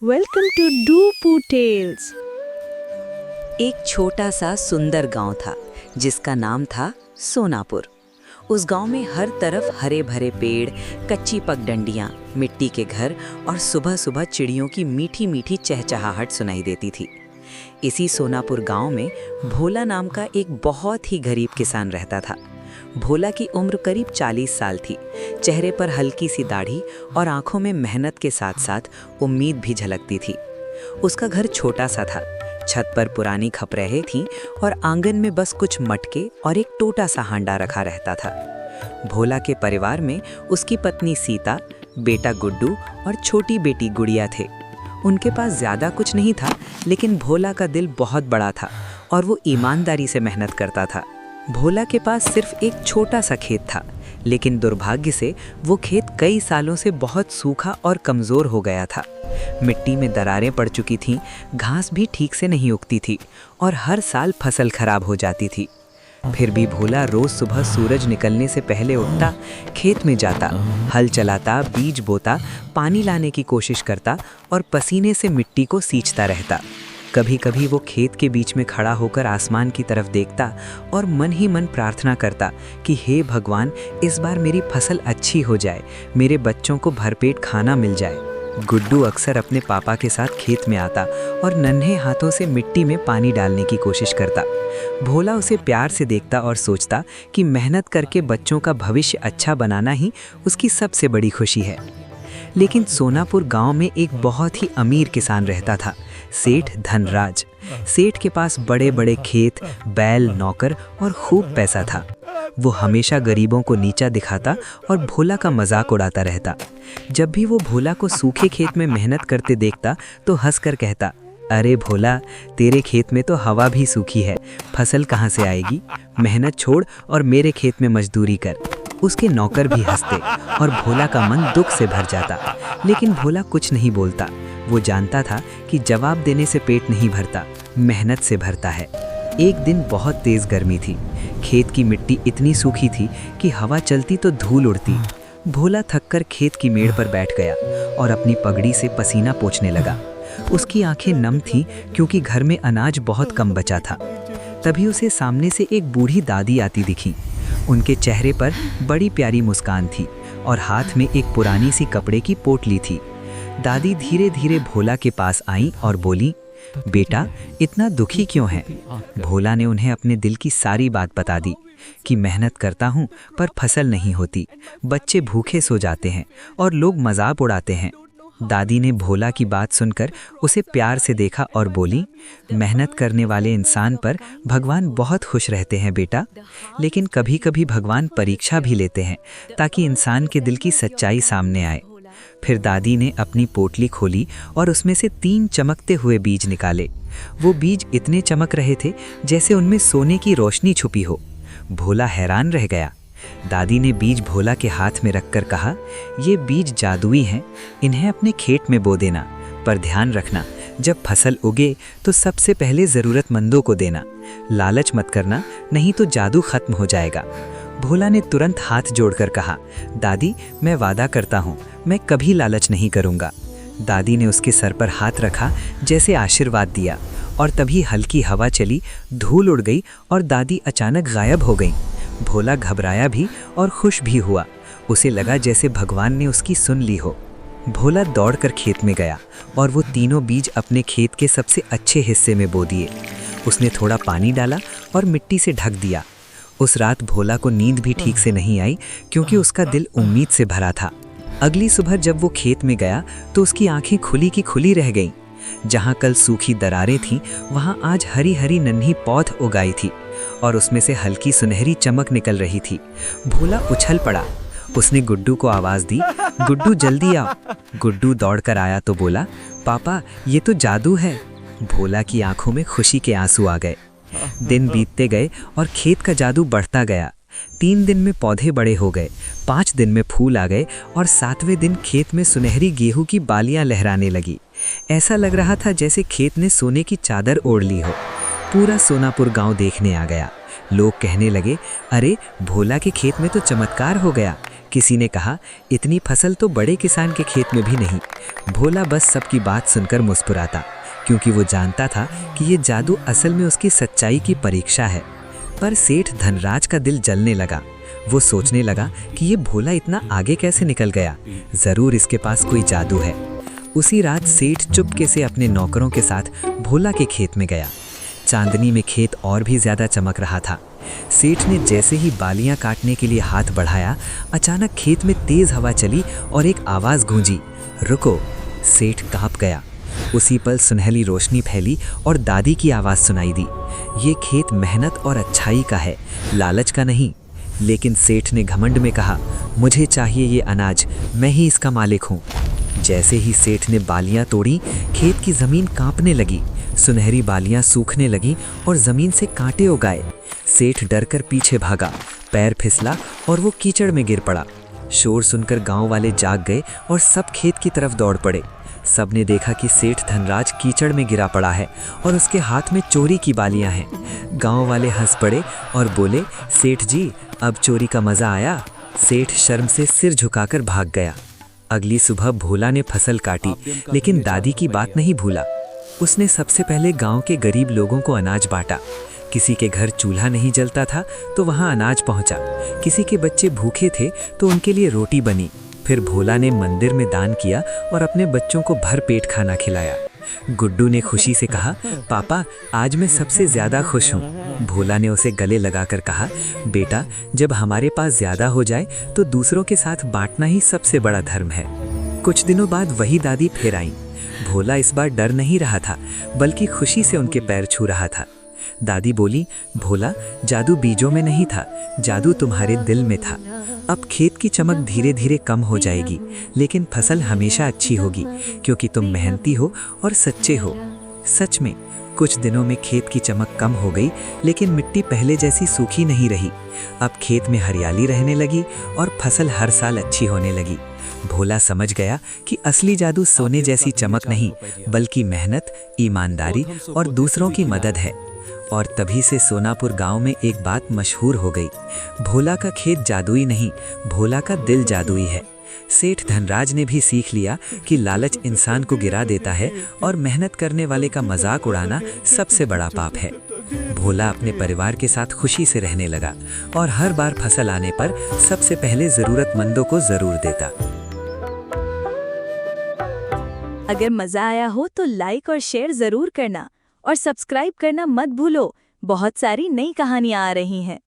Welcome to डूपू tales. एक छोटा सा सुंदर गांव था जिसका नाम था सोनापुर। उस गांव में हर तरफ हरे भरे पेड़, कच्ची पगडंडियां, मिट्टी के घर और सुबह सुबह चिड़ियों की मीठी मीठी चहचहाहट सुनाई देती थी। इसी सोनापुर गांव में भोला नाम का एक बहुत ही गरीब किसान रहता था। भोला की उम्र करीब 40 साल थी। चेहरे पर हल्की सी दाढ़ी और आंखों में मेहनत के साथ साथ उम्मीद भी झलकती थी। उसका घर छोटा सा था। छत पर पुरानी खपरेहें थीं और आंगन में बस कुछ मटके और एक टूटा सा हांडा रखा रहता था। भोला के परिवार में उसकी पत्नी सीता, बेटा गुड्डू और छोटी बेटी गुड़िया थे। उनके पास ज़्यादा कुछ नहीं था, लेकिन भोला का दिल बहुत बड़ा था और वो ईमानदारी से मेहनत करता था। भोला के पास सिर्फ एक छोटा सा खेत था, लेकिन दुर्भाग्य से वो खेत कई सालों से बहुत सूखा और कमज़ोर हो गया था। मिट्टी में दरारें पड़ चुकी थीं, घास भी ठीक से नहीं उगती थी और हर साल फसल खराब हो जाती थी। फिर भी भोला रोज़ सुबह सूरज निकलने से पहले उठता, खेत में जाता, हल चलाता, बीज बोता, पानी लाने की कोशिश करता और पसीने से मिट्टी को सींचता रहता। कभी कभी वो खेत के बीच में खड़ा होकर आसमान की तरफ देखता और मन ही मन प्रार्थना करता कि हे भगवान, इस बार मेरी फसल अच्छी हो जाए, मेरे बच्चों को भरपेट खाना मिल जाए। गुड्डू अक्सर अपने पापा के साथ खेत में आता और नन्हे हाथों से मिट्टी में पानी डालने की कोशिश करता। भोला उसे प्यार से देखता और सोचता कि मेहनत करके बच्चों का भविष्य अच्छा बनाना ही उसकी सबसे बड़ी खुशी है। लेकिन सोनापुर गांव में एक बहुत ही अमीर किसान रहता था, सेठ धनराज। सेठ के पास बड़े बड़े खेत, बैल, नौकर और खूब पैसा था। वो हमेशा गरीबों को नीचा दिखाता और भोला का मजाक उड़ाता रहता। जब भी वो भोला को सूखे खेत में मेहनत करते देखता तो हंसकर कहता, अरे भोला, तेरे खेत में तो हवा भी सूखी है, फसल कहाँ से आएगी? मेहनत छोड़ और मेरे खेत में मजदूरी कर। उसके नौकर भी हंसते और भोला का मन दुख से भर जाता, लेकिन भोला कुछ नहीं बोलता। वो जानता था कि जवाब देने से पेट नहीं भरता, मेहनत से भरता है। एक दिन बहुत तेज गर्मी थी। खेत की मिट्टी इतनी सूखी थी कि हवा चलती तो धूल उड़ती। भोला थककर खेत की मेड़ पर बैठ गया और अपनी पगड़ी से पसीना पोंछने लगा। उसकी आंखें नम थीं क्योंकि घर में अनाज बहुत कम बचा था। तभी उसे सामने से एक बूढ़ी दादी आती दिखी। उनके चेहरे पर बड़ी प्यारी मुस्कान थी और हाथ में एक पुरानी सी कपड़े की पोटली थी। दादी धीरे धीरे भोला के पास आई और बोली, बेटा, इतना दुखी क्यों है? भोला ने उन्हें अपने दिल की सारी बात बता दी कि मेहनत करता हूँ पर फसल नहीं होती, बच्चे भूखे सो जाते हैं और लोग मजाक उड़ाते हैं। दादी ने भोला की बात सुनकर उसे प्यार से देखा और बोली, मेहनत करने वाले इंसान पर भगवान बहुत खुश रहते हैं बेटा, लेकिन कभी कभी भगवान परीक्षा भी लेते हैं ताकि इंसान के दिल की सच्चाई सामने आए। फिर दादी ने अपनी पोटली खोली और उसमें से 3 चमकते हुए बीज निकाले। वो बीज इतने चमक रहे थे जैसे उनमें सोने की रोशनी छुपी हो। भोला हैरान रह गया। दादी ने बीज भोला के हाथ में रखकर कहा, ये बीज जादुई हैं, इन्हें अपने खेत में बो देना, पर ध्यान रखना, जब फसल उगे तो सबसे पहले ज़रूरतमंदों को देना। लालच मत करना, नहीं तो जादू खत्म हो जाएगा। भोला ने तुरंत हाथ जोड़कर कहा, दादी, मैं वादा करता हूँ, मैं कभी लालच नहीं करूँगा। दादी ने उसके सर पर हाथ रखा, जैसे आशीर्वाद दिया, और तभी हल्की हवा चली, धूल उड़ गई और दादी अचानक गायब हो गई। भोला घबराया भी और खुश भी हुआ। उसे लगा जैसे भगवान ने उसकी सुन ली हो। भोला दौड़कर खेत में गया और वो तीनों बीज अपने खेत के सबसे अच्छे हिस्से में बो दिए। उसने थोड़ा पानी डाला और मिट्टी से ढक दिया। उस रात भोला को नींद भी ठीक से नहीं आई क्योंकि उसका दिल उम्मीद से भरा था। अगली सुबह जब वो खेत में गया तो उसकी आंखें खुली की खुली रह गईं। जहाँ कल सूखी दरारें थीं, वहाँ आज हरी हरी नन्ही पौध उगाई थी और उसमें से हल्की सुनहरी चमक निकल रही थी। भोला उछल पड़ा। उसने गुड्डू को आवाज़ दी, गुड्डू जल्दी आओ। गुड्डू दौड़कर आया तो बोला, पापा, ये तो जादू है। भोला की आंखों में खुशी के आंसू आ गए। दिन बीतते गए और खेत का जादू बढ़ता गया। 3 दिन में पौधे बड़े हो गए, 5 दिन में फूल आ गए और 7वें दिन खेत में सुनहरी गेहूं की बालियां लहराने लगी। ऐसा लग रहा था जैसे खेत ने सोने की चादर ओढ़ ली हो। पूरा सोनापुर गांव देखने आ गया। लोग कहने लगे, अरे भोला के खेत में तो चमत्कार हो गया, किसी ने कहा, इतनी फसल तो बड़े किसान के खेत में भी नहीं। भोला बस सबकी बात सुनकर मुस्कुराता, क्योंकि वो जानता था कि ये जादू असल में उसकी सच्चाई की परीक्षा है। पर सेठ धनराज का दिल जलने लगा। वो सोचने लगा कि ये भोला इतना आगे कैसे निकल गया, जरूर इसके पास कोई जादू है। उसी रात सेठ चुपके से अपने नौकरों के साथ भोला के खेत में गया। चांदनी में खेत और भी ज्यादा चमक रहा था। सेठ ने जैसे ही बालियां काटने के लिए हाथ बढ़ाया, अचानक खेत में तेज हवा चली और एक आवाज गूंजी, रुको। सेठ कांप गया। उसी पल सुनहली रोशनी फैली और दादी की आवाज सुनाई दी, ये खेत मेहनत और अच्छाई का है, लालच का नहीं। लेकिन सेठ ने घमंड में कहा, मुझे चाहिए ये अनाज, मैं ही इसका मालिक हूँ। जैसे ही सेठ ने बालियां तोड़ी, खेत की जमीन कांपने लगी, सुनहरी बालियां सूखने लगी और जमीन से कांटे उगाए। सेठ डरकर पीछे भागा, पैर फिसला और वो कीचड़ में गिर पड़ा। शोर सुनकर गांव वाले जाग गए और सब खेत की तरफ दौड़ पड़े। सबने देखा कि सेठ धनराज कीचड़ में गिरा पड़ा है और उसके हाथ में चोरी की बालियां हैं। गांव वाले हंस पड़े और बोले, सेठ जी, अब चोरी का मजा आया। सेठ शर्म से सिर झुकाकर भाग गया। अगली सुबह भोला ने फसल काटी, लेकिन दादी की बात नहीं भूला। उसने सबसे पहले गांव के गरीब लोगों को अनाज बांटा। किसी के घर चूल्हा नहीं जलता था तो वहां अनाज पहुंचा। किसी के बच्चे भूखे थे तो उनके लिए रोटी बनी। फिर भोला ने मंदिर में दान किया और अपने बच्चों को भर पेट खाना खिलाया। गुड्डू ने खुशी से कहा, पापा, आज मैं सबसे ज्यादा खुश हूँ। भोला ने उसे गले लगाकर कहा, बेटा, जब हमारे पास ज्यादा हो जाए तो दूसरों के साथ बांटना ही सबसे बड़ा धर्म है। कुछ दिनों बाद वही दादी फिर आईं। भोला इस बार डर नहीं रहा था, बल्कि खुशी से उनके पैर छू रहा था। दादी बोली, भोला, जादू बीजों में नहीं था, जादू तुम्हारे दिल में था। अब खेत की चमक धीरे धीरे कम हो जाएगी, लेकिन फसल हमेशा अच्छी होगी, क्योंकि तुम मेहनती हो और सच्चे हो। सच में कुछ दिनों में खेत की चमक कम हो गई, लेकिन मिट्टी पहले जैसी सूखी नहीं रही। अब खेत में हरियाली रहने लगी और फसल हर साल अच्छी होने लगी। भोला समझ गया कि असली जादू सोने जैसी चमक नहीं, बल्कि मेहनत, ईमानदारी और दूसरों की मदद है। और तभी से सोनापुर गांव में एक बात मशहूर हो गई, भोला का खेत जादुई नहीं, भोला का दिल जादुई है। सेठ धनराज ने भी सीख लिया कि लालच इंसान को गिरा देता है और मेहनत करने वाले का मजाक उड़ाना सबसे बड़ा पाप है। भोला अपने परिवार के साथ खुशी से रहने लगा और हर बार फसल आने पर सबसे पहले जरूरतमंदों को जरूर देता। अगर मजा आया हो तो लाइक और शेयर जरूर करना और सब्सक्राइब करना मत भूलो। बहुत सारी नई कहानियां आ रही हैं।